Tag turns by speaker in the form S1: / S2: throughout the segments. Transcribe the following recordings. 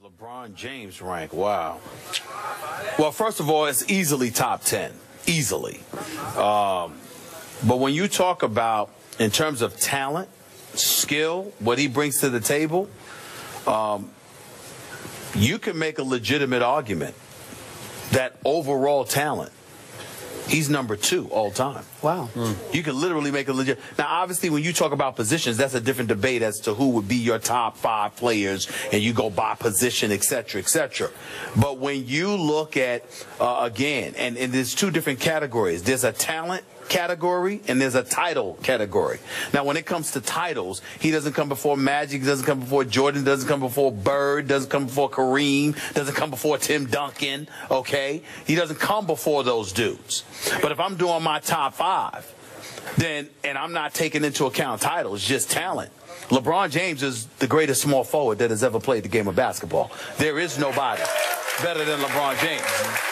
S1: LeBron James rank? Wow. Well, first of all, it's easily top 10. Easily. But when you talk about, in terms of talent, skill, what he brings to the table, you can make a legitimate argument that overall talent, he's number 2 all time.
S2: Wow.
S1: You can literally make a legit. Now, obviously, when you talk about positions, that's a different debate as to who would be your top 5 players, and you go by position, et cetera, et cetera. But when you look at, again, and there's 2 different categories. There's a talent category and there's a title category. Now, when it comes to titles, he doesn't come before Magic, doesn't come before Jordan, doesn't come before Bird, doesn't come before Kareem, doesn't come before Tim Duncan, okay? He doesn't come before those dudes. But if I'm doing my top 5, then, and I'm not taking into account titles, just talent, LeBron James is the greatest small forward that has ever played the game of basketball. There is nobody better than LeBron James.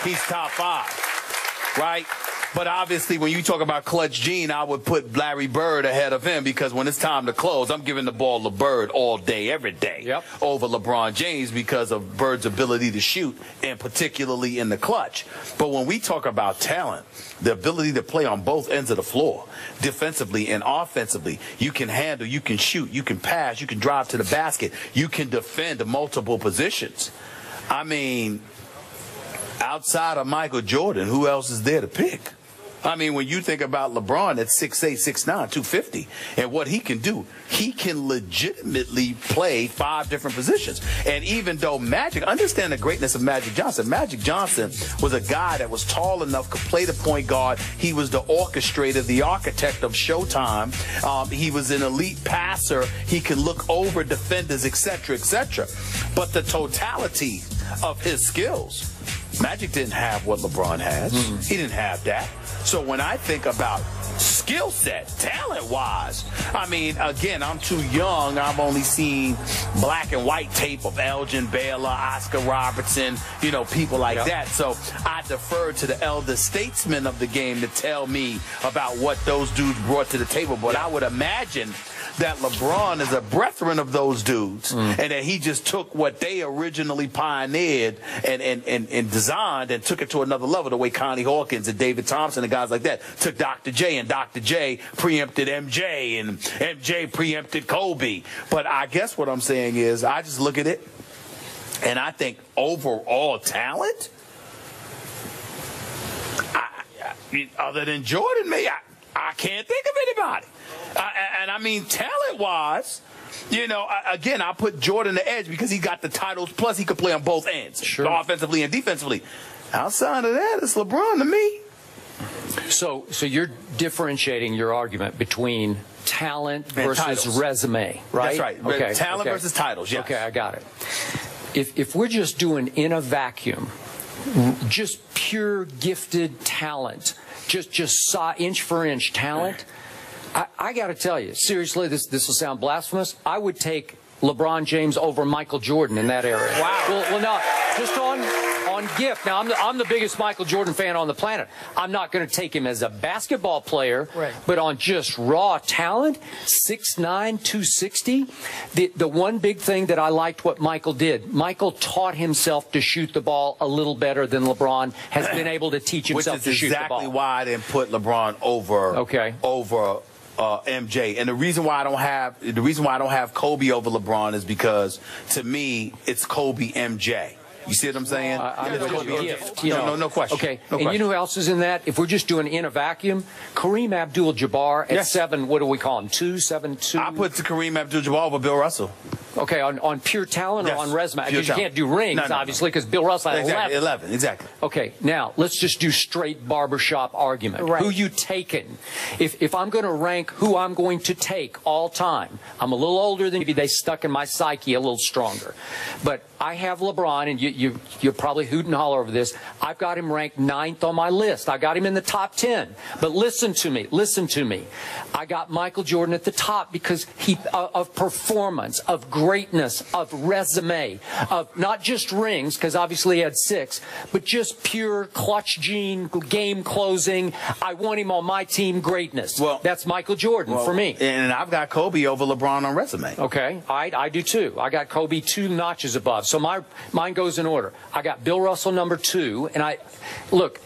S1: He's top 5, right? But obviously, when you talk about Clutch Gene, I would put Larry Bird ahead of him because when it's time to close, I'm giving the ball to Bird all day, every day over LeBron James because of Bird's ability to shoot, and particularly in the clutch. But when we talk about talent, the ability to play on both ends of the floor, defensively and offensively, you can handle, you can shoot, you can pass, you can drive to the basket, you can defend multiple positions. I mean, outside of Michael Jordan, who else is there to pick? I mean, when you think about LeBron at 6'8", 6'9", 250, and what he can do, he can legitimately play 5 different positions. And even though Magic, understand the greatness of Magic Johnson. Magic Johnson was a guy that was tall enough, could play the point guard. He was the orchestrator, the architect of Showtime. He was an elite passer. He could look over defenders, etc., etc. But the totality of his skills, Magic didn't have what LeBron has. He didn't have that. So when I think about skill set, talent-wise, I mean, again, I'm too young. I've only seen black and white tape of Elgin Baylor, Oscar Robertson, you know, people like that. So I defer to the elder statesmen of the game to tell me about what those dudes brought to the table. But I would imagine that LeBron is a brethren of those dudes, and that he just took what they originally pioneered and designed and took it to another level, the way Connie Hawkins and David Thompson and guys like that took Dr. J, and Dr. J preempted MJ, and MJ preempted Kobe. But I guess what I'm saying is I just look at it, and I think overall talent, other than Jordan, I can't think of anybody. And I mean, talent-wise, you know, again, I put Jordan the edge because he got the titles, plus he could play on both ends, offensively and defensively. Outside of that, it's LeBron to me.
S3: So you're differentiating your argument between talent versus resume, right?
S1: That's right. Okay. Talent versus titles, yes.
S3: Okay, I got it. If we're just doing in a vacuum, just pure gifted talent, just saw inch for inch talent, I got to tell you, seriously, this will sound blasphemous. I would take LeBron James over Michael Jordan in that area.
S2: Wow.
S3: Well, now, just on gift. Now, I'm the biggest Michael Jordan fan on the planet. I'm not going to take him as a basketball player, but on just raw talent, 6'9", 260. The one big thing that I liked what Michael did, Michael taught himself to shoot the ball a little better than LeBron has been able to teach himself to shoot the ball.
S1: Which is exactly why I didn't put LeBron over MJ. And the reason why I don't have Kobe over LeBron is because to me it's Kobe MJ. You see what I'm saying? No question.
S3: Okay.
S1: No
S3: and
S1: question.
S3: You know who else is in that? If we're just doing in a vacuum, Kareem Abdul-Jabbar at 7. What do we call him? 2'7",
S1: I put Kareem Abdul-Jabbar over Bill Russell.
S3: Okay, on pure talent or on resume? Because you can't do rings, obviously, because Bill Russell had 11.
S1: Exactly.
S3: Okay, now, let's just do straight barbershop argument. Who you taking? If I'm going to rank who I'm going to take all time, I'm a little older than maybe they stuck in my psyche a little stronger. But I have LeBron, and you're probably hoot and holler over this. I've got him ranked 9th on my list. I got him in the top 10. But listen to me. I got Michael Jordan at the top because of performance, of greatness, of resume, of not just rings, because obviously he had 6, but just pure clutch gene, game closing. I want him on my team greatness. Well, that's Michael Jordan for me.
S1: And I've got Kobe over LeBron on resume.
S3: Okay, I do too. I got Kobe 2 notches above. So mine goes in order. I got Bill Russell number 2, and I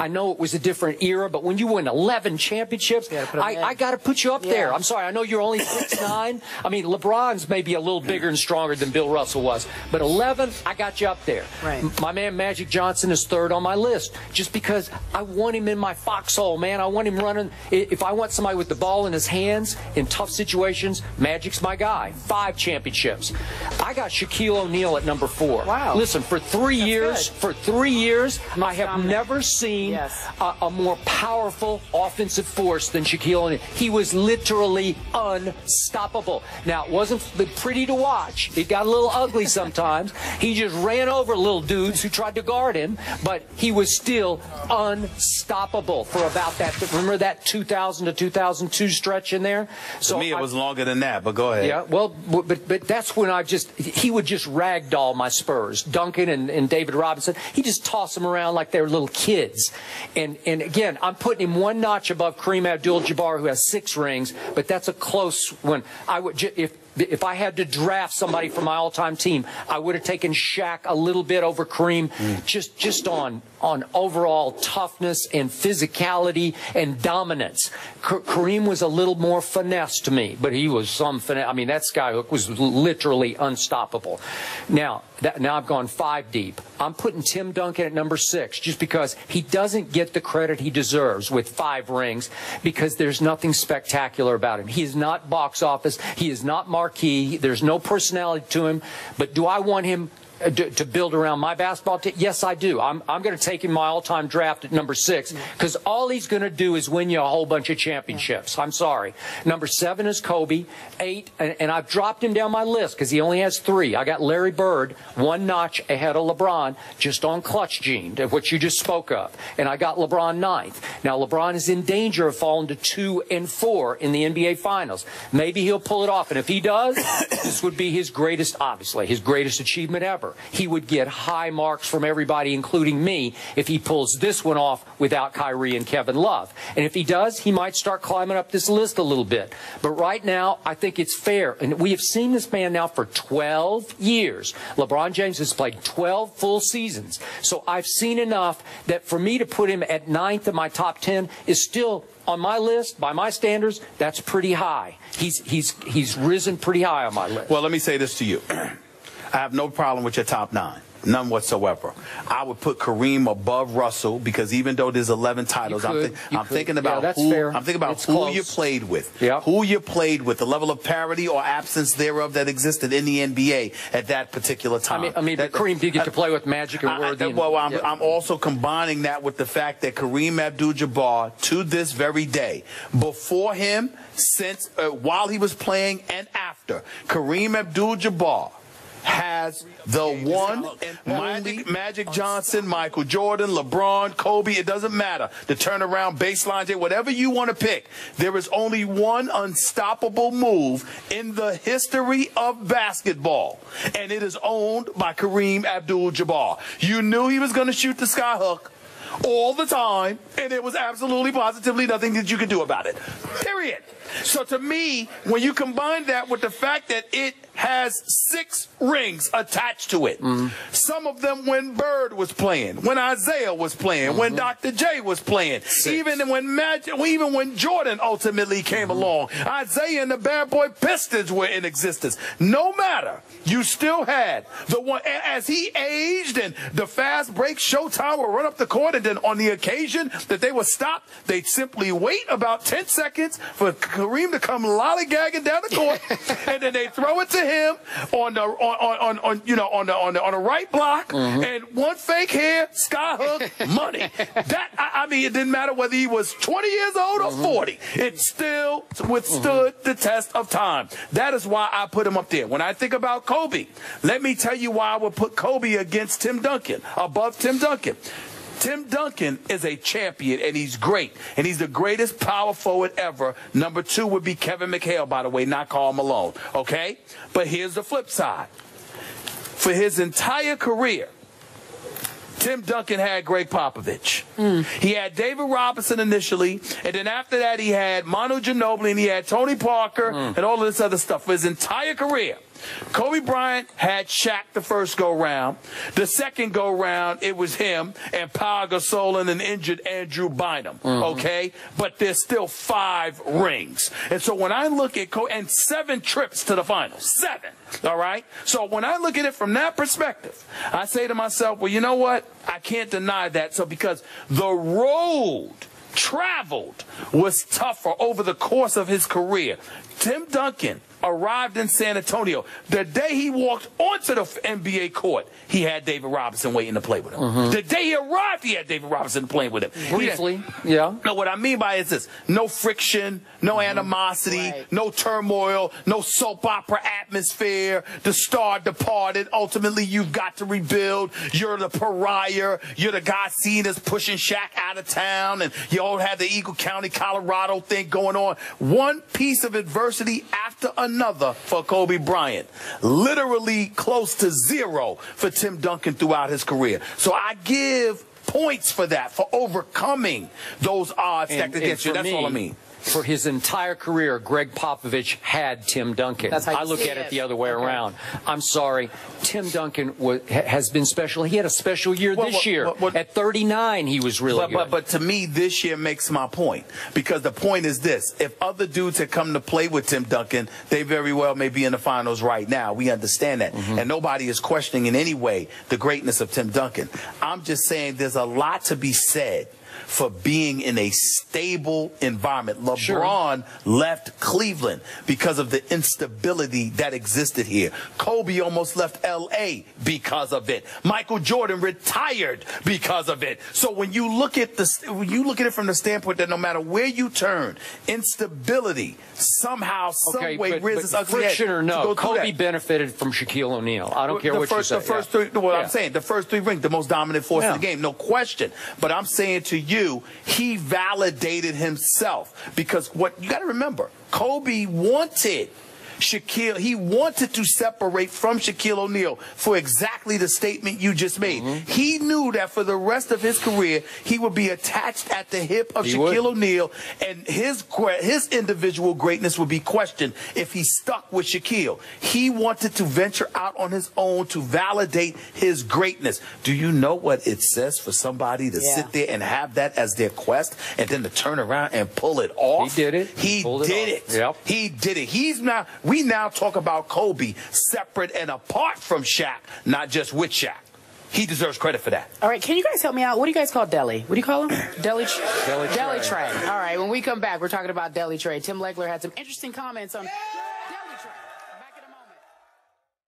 S3: know it was a different era, but when you win 11 championships, I got to put you up there. I'm sorry, I know you're only 6'9". I mean, LeBron's maybe a little bigger and stronger than Bill Russell was, but 11, I got you up there.
S2: Right.
S3: My man Magic Johnson is 3rd on my list, just because I want him in my foxhole, man. I want him running. If I want somebody with the ball in his hands in tough situations, Magic's my guy. 5 championships. I got Shaquille O'Neal at number 4.
S2: Wow.
S3: Listen, for 3 years, I have never seen a more powerful offensive force than Shaquille O'Neal. He was literally unstoppable. Now, it wasn't pretty to watch. It got a little ugly sometimes. He just ran over little dudes who tried to guard him, but he was still unstoppable for about that. Remember that 2000 to 2002 stretch in there?
S1: So to me, it was longer than that, but go ahead.
S3: Yeah, well, but that's when he would just ragdoll my Spurs. Duncan and David Robinson, he just tossed them around like they were little kids. And again, I'm putting him 1 notch above Kareem Abdul-Jabbar, who has 6 rings, but that's a close one. If I had to draft somebody for my all-time team, I would have taken Shaq a little bit over Kareem, just on overall toughness and physicality and dominance. Kareem was a little more finesse to me, but he was some finesse. I mean, that skyhook was literally unstoppable. Now I've gone 5 deep. I'm putting Tim Duncan at number 6 just because he doesn't get the credit he deserves with 5 rings, because there's nothing spectacular about him. He is not box office. He is not marquee. There's no personality to him. But do I want him to build around my basketball team? Yes, I do. I'm going to take him my all-time draft at number 6, because all he's going to do is win you a whole bunch of championships. I'm sorry. Number 7 is Kobe. 8, and I've dropped him down my list because he only has 3. I got Larry Bird 1 notch ahead of LeBron, just on clutch gene, which you just spoke of. And I got LeBron 9th. Now, LeBron is in danger of falling to 2 and 4 in the NBA Finals. Maybe he'll pull it off. And if he does, this would be his greatest, obviously, his greatest achievement ever. He would get high marks from everybody, including me, if he pulls this one off without Kyrie and Kevin Love. And if he does, he might start climbing up this list a little bit. But right now, I think it's fair. And we have seen this man now for 12 years. LeBron James has played 12 full seasons. So I've seen enough that for me to put him at 9th in my top 10 is still, on my list, by my standards, that's pretty high. He's risen pretty high on my list.
S1: Well, let me say this to you. I have no problem with your top 9. None whatsoever. I would put Kareem above Russell, because even though there's 11 titles, I'm thinking about who you played with.
S3: Yep.
S1: Who you played with, the level of parity or absence thereof that existed in the NBA at that particular time.
S3: I mean, but Kareem did get to play with Magic and Worthy.
S1: I'm also combining that with the fact that Kareem Abdul-Jabbar, to this very day, before him, since while he was playing and after, Kareem Abdul-Jabbar has the one and Magic Johnson, Michael Jordan, LeBron, Kobe, it doesn't matter. The turnaround, baseline, whatever you want to pick. There is only one unstoppable move in the history of basketball, and it is owned by Kareem Abdul-Jabbar. You knew he was going to shoot the skyhook all the time, and there was absolutely positively nothing that you could do about it. Period. So to me, when you combine that with the fact that it has 6 rings attached to it, some of them when Bird was playing, when Isaiah was playing, when Dr. J was playing, even when Jordan ultimately came along, Isaiah and the Bad Boy Pistons were in existence. No matter, you still had the one, as he aged and the fast break, Showtime would run up the court, and then on the occasion that they were stopped, they'd simply wait about 10 seconds for Kareem to come lollygagging down the court, and then they throw it to him on the right block, and one fake hair, skyhook, money. I mean, it didn't matter whether he was 20 years old or 40. It still withstood the test of time. That is why I put him up there. When I think about Kobe, let me tell you why I would put Kobe against Tim Duncan, above Tim Duncan. Tim Duncan is a champion, and he's great. And he's the greatest power forward ever. Number 2 would be Kevin McHale, by the way, not Karl Malone. Okay? But here's the flip side. For his entire career, Tim Duncan had Greg Popovich. He had David Robinson initially, and then after that he had Manu Ginobili, and he had Tony Parker, and all of this other stuff. For his entire career, Kobe Bryant had Shaq the first go-round. The second go-round, it was him and Pau Gasol and an injured Andrew Bynum, okay? But there's still 5 rings. And so when I look at Kobe, and 7 trips to the finals, 7, all right? So when I look at it from that perspective, I say to myself, well, you know what? I can't deny that. So because the road traveled was tougher over the course of his career, Tim Duncan arrived in San Antonio. The day he walked onto the NBA court, he had David Robinson waiting to play with him. The day he arrived, he had David Robinson playing with him.
S3: Briefly, yeah.
S1: No, what I mean by it is this: no friction, no animosity, no turmoil, no soap opera atmosphere. The star departed. Ultimately, you've got to rebuild. You're the pariah. You're the guy seen as pushing Shaq out of town, and you all had the Eagle County, Colorado thing going on. One piece of adversity after another for Kobe Bryant. Literally close to 0 for Tim Duncan throughout his career. So I give points for that, for overcoming those odds stacked against you. That's all I mean.
S3: For his entire career, Greg Popovich had Tim Duncan.
S2: That's how
S3: I look at it the other way around. I'm sorry. Tim Duncan has been special. He had a special year this year. At 39, he was really good.
S1: But to me, this year makes my point. Because the point is this. If other dudes had come to play with Tim Duncan, they very well may be in the finals right now. We understand that. And nobody is questioning in any way the greatness of Tim Duncan. I'm just saying there's a lot to be said for being in a stable environment. LeBron left Cleveland because of the instability that existed here. Kobe almost left L.A. because of it. Michael Jordan retired because of it. So when you look at it from the standpoint that no matter where you turn, instability somehow, some way rears its ugly head.
S3: Friction or no, Kobe benefited from Shaquille O'Neal. I don't care what you say.
S1: The first 3, I'm saying, the first 3 rings, the most dominant force in the game, no question. But I'm saying to you, he validated himself, because what you got to remember, Kobe wanted Shaquille, he wanted to separate from Shaquille O'Neal for exactly the statement you just made. He knew that for the rest of his career, he would be attached at the hip of Shaquille O'Neal, and his individual greatness would be questioned if he stuck with Shaquille. He wanted to venture out on his own to validate his greatness. Do you know what it says for somebody to sit there and have that as their quest, and then to turn around and pull it off?
S3: He did it.
S1: He did it.
S3: Yep.
S1: He did it. We now talk about Kobe separate and apart from Shaq, not just with Shaq. He deserves credit for that.
S2: All right, can you guys help me out? What do you guys call Deli? What do you call him? Deli Tray. All right, when we come back, we're talking about Deli Tray. Tim Legler had some interesting comments on...